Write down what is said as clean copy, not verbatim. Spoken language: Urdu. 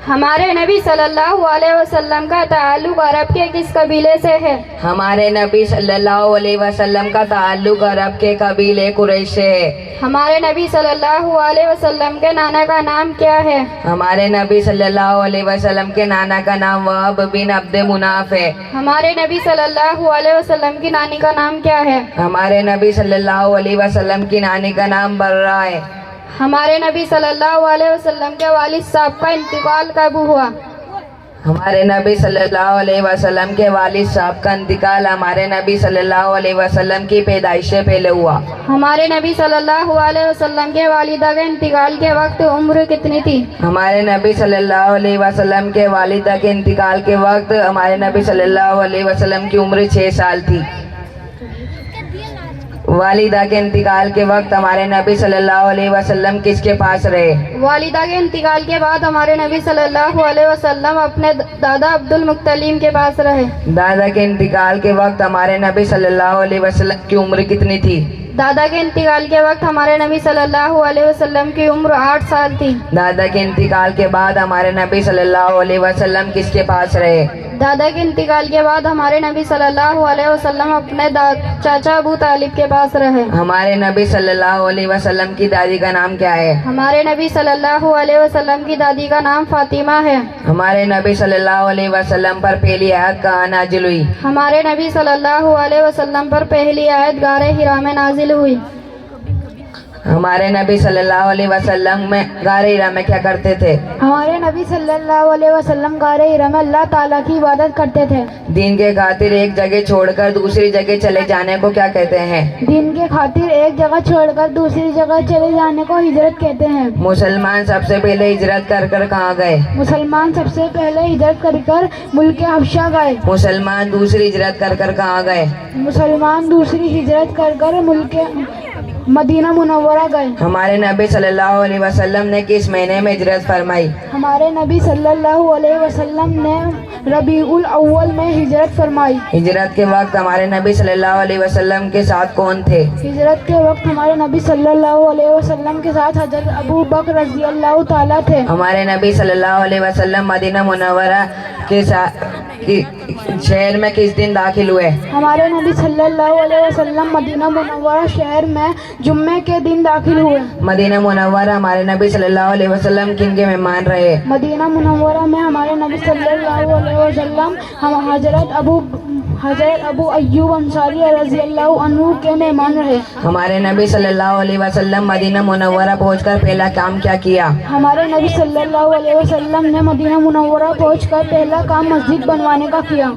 ہمارے نبی صلی اللہ علیہ وسلم کا تعلق عرب کے کس قبیلے سے ہے؟ ہمارے نبی صلی اللہ علیہ وسلم کا تعلق عرب کے قبیلے قریش سے ہے۔ ہمارے نبی صلی اللہ علیہ وسلم کے نانا کا نام کیا ہے؟ ہمارے نبی صلی اللہ علیہ وسلم کے نانا کا نام وہب بن عبد مناف ہے۔ ہمارے نبی صلی اللہ علیہ وسلم کی نانی کا نام کیا ہے؟ ہمارے نبی صلی اللہ علیہ وسلم کی نانی کا نام برہ ہے۔ ہمارے نبی صلی اللہ علیہ وسلم کے والد صاحب کا انتقال کب ہوا؟ ہمارے نبی صلی اللہ علیہ وسلم کے والد صاحب کا انتقال ہمارے نبی صلی اللہ علیہ وسلم کی پیدائش سے پہلے ہوا۔ ہمارے نبی صلی اللہ علیہ وسلم کے والدہ کے انتقال کے وقت عمر کتنی تھی؟ ہمارے نبی صلی اللہ علیہ وسلم کے والدہ کے انتقال کے وقت ہمارے نبی صلی اللہ علیہ وسلم کی عمر 6 سال تھی۔ والدہ کے انتقال کے وقت ہمارے نبی صلی اللہ علیہ وسلم کس کے پاس رہے؟ والدہ کے انتقال کے بعد ہمارے نبی صلی اللہ علیہ وسلم اپنے دادا عبد المطلب کے پاس رہے۔ دادا کے انتقال کے وقت ہمارے نبی صلی اللہ علیہ وسلم کی عمر کتنی تھی؟ دادا کے انتقال کے وقت ہمارے نبی صلی اللہ علیہ وسلم کی عمر 8 سال تھی۔ دادا کے انتقال کے بعد ہمارے نبی صلی اللہ علیہ وسلم کس کے پاس رہے؟ دادا کے انتقال کے بعد ہمارے نبی صلی اللہ علیہ وسلم اپنے چاچا ابو طالب کے پاس رہے۔ ہمارے نبی صلی اللہ علیہ وسلم کی دادی کا نام کیا ہے؟ ہمارے نبی صلی اللہ علیہ وسلم کی دادی کا نام فاطمہ ہے۔ ہمارے نبی صلی اللہ علیہ وسلم پر پہلی آیت کہاں نازل ہوئی؟ ہمارے نبی صلی اللہ علیہ وسلم پر پہلی آیت غار حرا میں نازل ہوئی۔ ہمارے نبی صلی اللہ علیہ وسلم میں غار حرا میں کیا کرتے تھے؟ ہمارے نبی صلی اللہ علیہ وسلم غار حرا میں اللہ تعالیٰ کی عبادت کرتے تھے۔ دین کے خاطر ایک جگہ چھوڑ کر دوسری جگہ چلے جانے کو کیا کہتے ہیں؟ دین کے خاطر ایک جگہ چھوڑ کر دوسری جگہ چلے جانے کو ہجرت کہتے ہیں۔ مسلمان سب سے پہلے ہجرت کر کر کہاں گئے؟ مسلمان سب سے پہلے ہجرت کر ملک حبشہ گئے۔ مسلمان دوسری ہجرت کر کر کہاں گئے؟ مسلمان دوسری ہجرت کر ملک مدینہ منورہ گئے۔ ہمارے نبی صلی اللہ علیہ وسلم نے کس مہینے میں ہجرت فرمائی؟ ہمارے نبی صلی اللہ علیہ وسلم نے ربیع الاول میں ہجرت فرمائی۔ ہجرت کے وقت ہمارے نبی صلی اللہ علیہ وسلم کے ساتھ کون تھے؟ ہجرت کے وقت ہمارے نبی صلی اللہ علیہ وسلم کے ساتھ حضرت ابو بکر رضی اللہ تعالیٰ تھے۔ ہمارے نبی صلی اللہ علیہ وسلم مدینہ منورہ کے شہر میں کس دن داخل ہوئے؟ ہمارے نبی صلی اللہ علیہ وسلم مدینہ منورہ شہر میں جمعے کے دن داخل ہوئے۔ مدینہ منورہ ہمارے نبی صلی اللہ علیہ وسلم کن کے مہمان رہے؟ مدینہ منورہ میں ہمارے نبی صلی اللہ علیہ وسلم حضرت ابو ایوب انصاری رضی اللہ عنہ کے مہمان رہے۔ ہمارے نبی صلی اللہ علیہ وسلم مدینہ منورہ پہنچ کر پہلا کام کیا کیا؟ ہمارے نبی صلی اللہ علیہ وسلم نے مدینہ منورہ پہنچ کر پہلا کام مسجد بنوانے کا کیا۔